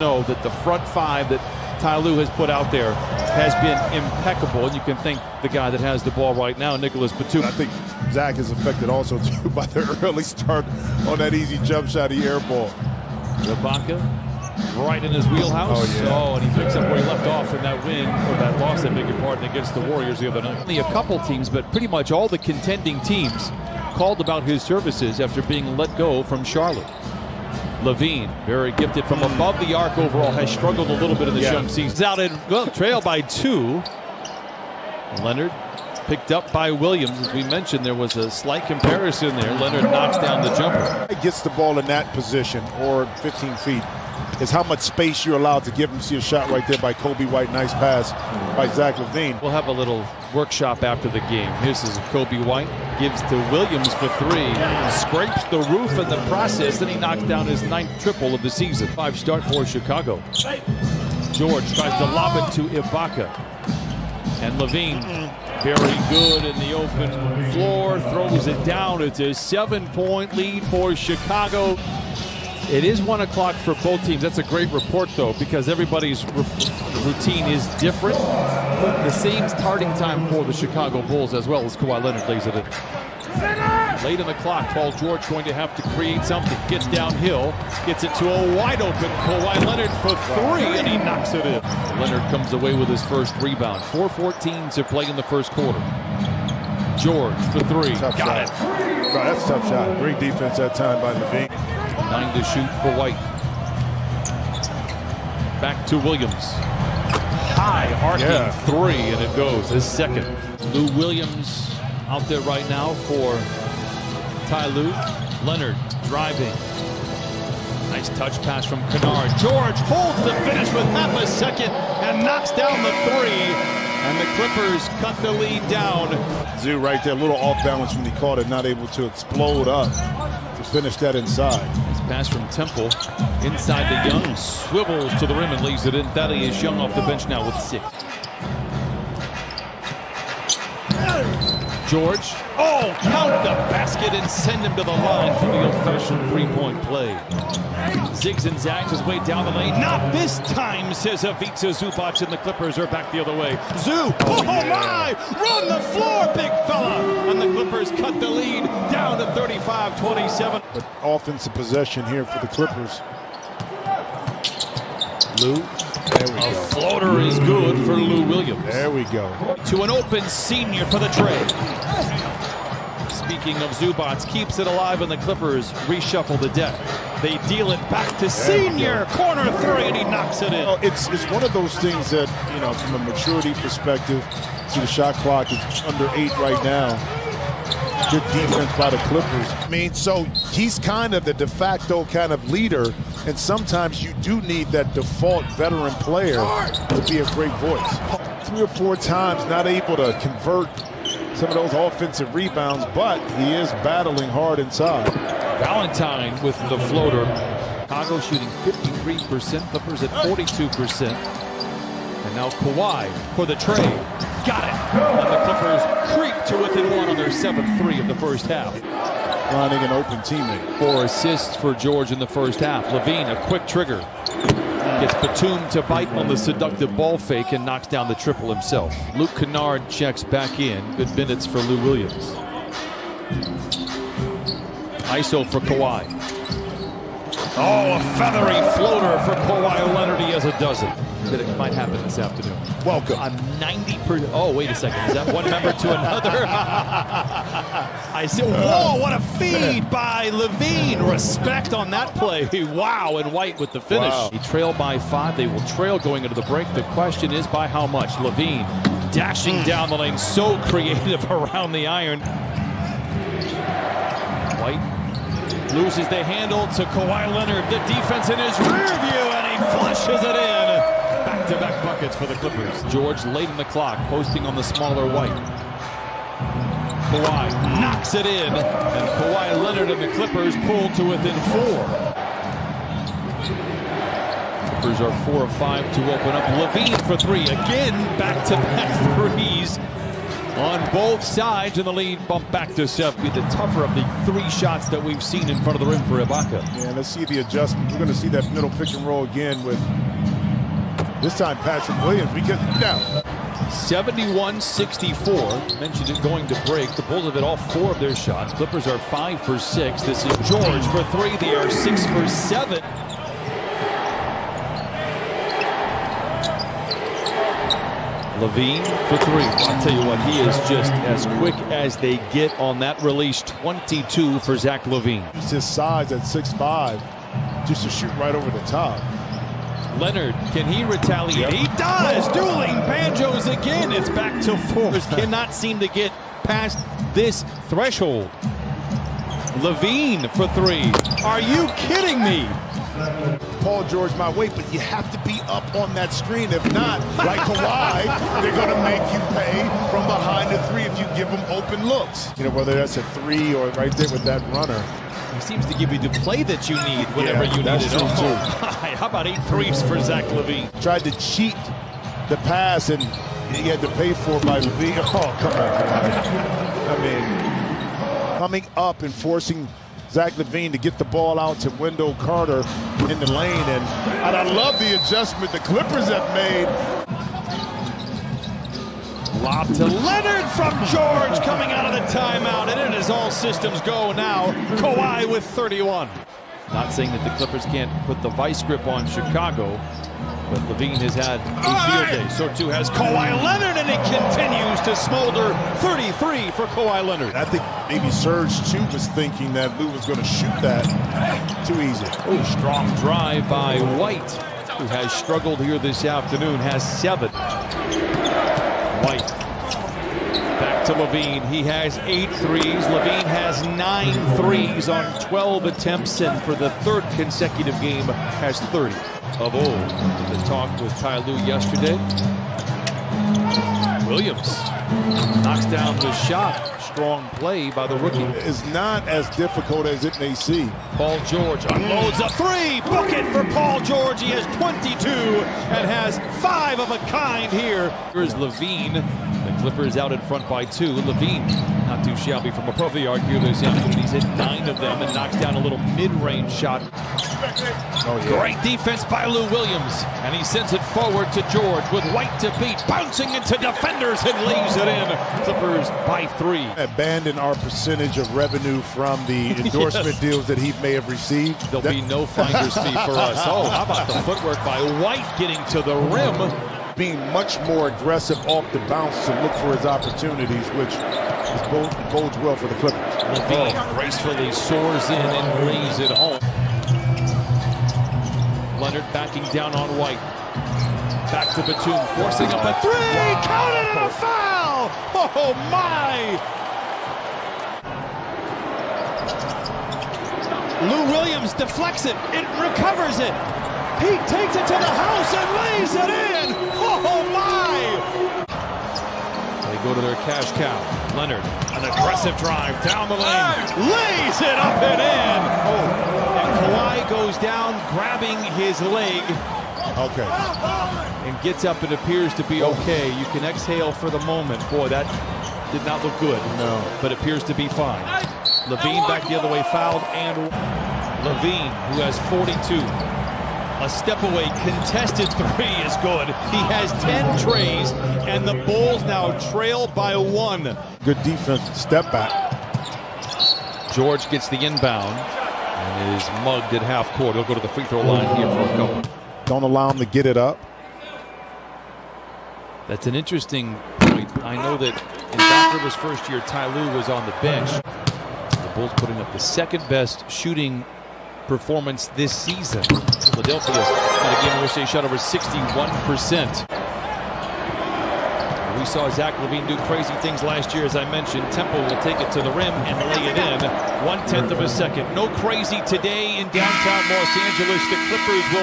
Know that the front five that Ty Lue has put out there has been impeccable, and you can thank the guy that has the ball right now, Nicholas Batum. I think Zach is affected also too by the early start on that easy jump shot, the air ball. Ibaka right in his wheelhouse. Oh, yeah. And he picks up where he left off in that win, or that loss, I beg your pardon, against the Warriors the other night. Only a couple teams, but pretty much all the contending teams called about his services after being let go from Charlotte. LaVine, very gifted from above the arc overall, has struggled a little bit in the young season. Out in, trail by 2. Leonard picked up by Williams. As we mentioned, there was a slight comparison there. Leonard knocks down the jumper. He gets the ball in that position, or 15 feet, is how much space you're allowed to give him. See a shot right there by Kobe White. Nice pass by Zach LaVine. We'll have a little workshop after the game. This is Kobe White. Gives to Williams for 3. Scrapes the roof in the process. Then he knocks down his 9th triple of the season. 5 start for Chicago. George tries to lob it to Ibaka. And LaVine, very good in the open floor. Throws it down. It's a 7-point lead for Chicago. It is 1 o'clock for both teams. That's a great report, though, because everybody's routine is different. The same starting time for the Chicago Bulls, as well as Kawhi Leonard lays it in. Late in the clock, Paul George going to have to create something. Gets downhill, gets it to a wide-open Kawhi Leonard for 3, and he knocks it in. Leonard comes away with his first rebound. 4:14 to play in the first quarter. George for 3. Got it. Right, that's a tough shot. Great defense that time by LaVine. 9 to shoot for White. Back to Williams. High arcing 3, and it goes. His second. Lou Williams out there right now for Ty Lue. Leonard driving. Nice touch pass from Kennard. George holds the finish with half a second and knocks down the 3. And the Clippers cut the lead down. Zoo right there, a little off balance when he caught it, not able to explode up to finish that inside. Nice pass from Temple. Inside the Young, swivels to the rim and leaves it in. Thaddeus Young off the bench now with 6. George, count the basket and send him to the line for the old-fashioned 3-point play. Zigs and zags his way down the lane. Not this time, says Ivica Zubac, and the Clippers are back the other way. Zoo, my! Run the floor, big fella! And the Clippers cut the lead down to 35-27. But offensive possession here for the Clippers. Lou. There we go. Floater is good for Lou Williams. There we go. To an open senior for the trade. Speaking of Zubac, keeps it alive, and the Clippers reshuffle the deck. They deal it back to senior. Corner 3, and he knocks it in. It's one of those things that, from a maturity perspective, see the shot clock is under 8 right now. Good defense by the Clippers. So he's kind of the de facto kind of leader, and sometimes you do need that default veteran player to be a great voice. 3 or 4 times not able to convert some of those offensive rebounds, but he is battling hard inside. Valentine with the floater. Chicago shooting 53%, Clippers at 42%. And now Kawhi for the trade. Got it. And the Clippers creep to within 1 on their 7th 3 of the first half. Finding an open teammate. 4 assists for George in the first half. LaVine, a quick trigger. Gets Batum to bite on the seductive ball fake and knocks down the triple himself. Luke Kennard checks back in. Good minutes for Lou Williams. ISO for Kawhi. A feathery floater for Kawhi Leonard. He has a dozen. That it might happen this afternoon. Welcome. A 90%. Oh, wait a second. Is that one member to another? I see. Whoa, what a feed by LaVine. Respect on that play. Wow, and White with the finish. Wow. He trailed by 5. They will trail going into the break. The question is by how much? LaVine dashing down the lane. So creative around the iron. White loses the handle to Kawhi Leonard. The defense in his rear view, and he flushes it in. Back-to-back buckets for the Clippers. George late in the clock, posting on the smaller White. Kawhi knocks it in, and Kawhi Leonard and the Clippers pull to within 4. Clippers are 4 of 5 to open up. LaVine for 3. Again, back-to-back threes. on both sides, and the lead bumped back to 7. Be the tougher of the 3 shots that we've seen in front of the rim for Ibaka. Yeah, let's see the adjustment. We're going to see that middle pick and roll again with this time Patrick Williams. Because now 71-64. Mentioned it going to break. The Bulls have hit all 4 of their shots. Clippers are 5 for 6. This is George for 3. They are 6 for 7. LaVine for 3. I'll tell you what, he is just as quick as they get on that release. 22 for Zach LaVine. Use his size at 6'5", just to shoot right over the top. Leonard, can he retaliate? Yep. He does! Dueling banjos again. It's back to 4. Cannot seem to get past this threshold. LaVine for 3. Are you kidding me? Paul George my way, but you have to be up on that screen. If not, like Kawhi, they're going to make you pay from behind the 3 if you give them open looks. You know, whether that's a 3 or right there with that runner. He seems to give you the play that you need whenever you need that's it. true, too. How about 8 threes for Zach LaVine? Tried to cheat the pass, and he had to pay for it by LaVine. Oh, come on. I mean, coming up and forcing Zach LaVine to get the ball out to Wendell Carter in the lane. And I love the adjustment the Clippers have made. Lob to Leonard from George coming out of the timeout, and it is all systems go now. Kawhi with 31. Not saying that the Clippers can't put the vice grip on Chicago, but LaVine has had a field day. So too has Kawhi Leonard, and it continues to smolder. 33 for Kawhi Leonard. I think maybe Serge, too, was thinking that Lou was going to shoot that too easy. Oh, strong drive by White, who has struggled here this afternoon, has 7. White back to LaVine. He has 8 threes. LaVine has 9 threes on 12 attempts, and for the 3rd consecutive game has 30. Of old, the talk with Ty Lue yesterday. Williams knocks down the shot. Strong play by the rookie. It's not as difficult as it may seem. Paul George unloads a 3. Book it for Paul George. He has 22 and has 5 of a kind here. Here's LaVine. The Clippers out in front by 2. LaVine, not too shabby from a profile arc here this afternoon. He's hit 9 of them and knocks down a little mid-range shot. Oh, yeah. Great defense by Lou Williams. And he sends it forward to George with White to beat. Bouncing into defenders and lays it in. Clippers by 3. Abandon our percentage of revenue from the endorsement deals that he may have received. There'll be no finder's fee for us. Oh, how about the footwork by White getting to the rim? Being much more aggressive off the bounce to look for his opportunities, which bodes well for the Clippers. LaVine gracefully soars in and lays it home. Leonard backing down on White. Back to Batum, forcing up a 3. Counted and a foul! Oh my! Lou Williams deflects it. It recovers it. He takes it to the house and lays it in. Oh my! They go to their cash cow. Leonard, an aggressive drive down the lane, lays it up and in. Oh, and Kawhi goes down, grabbing his leg. Okay. And gets up. It appears to be okay. You can exhale for the moment. Boy, that did not look good. No. But appears to be fine. LaVine back the other way, fouled, and LaVine, who has 42. A step away, contested 3 is good. He has 10 trays, and the Bulls now trail by 1. Good defense, step back. George gets the inbound and is mugged at half court. He'll go to the free throw line here for a couple. Don't allow him to get it up. That's an interesting point. I know that in Doc Rivers' first year, Ty Lue was on the bench. The Bulls putting up the 2nd best shooting performance this season. Philadelphia had a game in which they shot over 61%. We saw Zach LaVine do crazy things last year, as I mentioned. Temple will take it to the rim and lay it in. 1/10 of a second. No crazy today in downtown Los Angeles. The Clippers will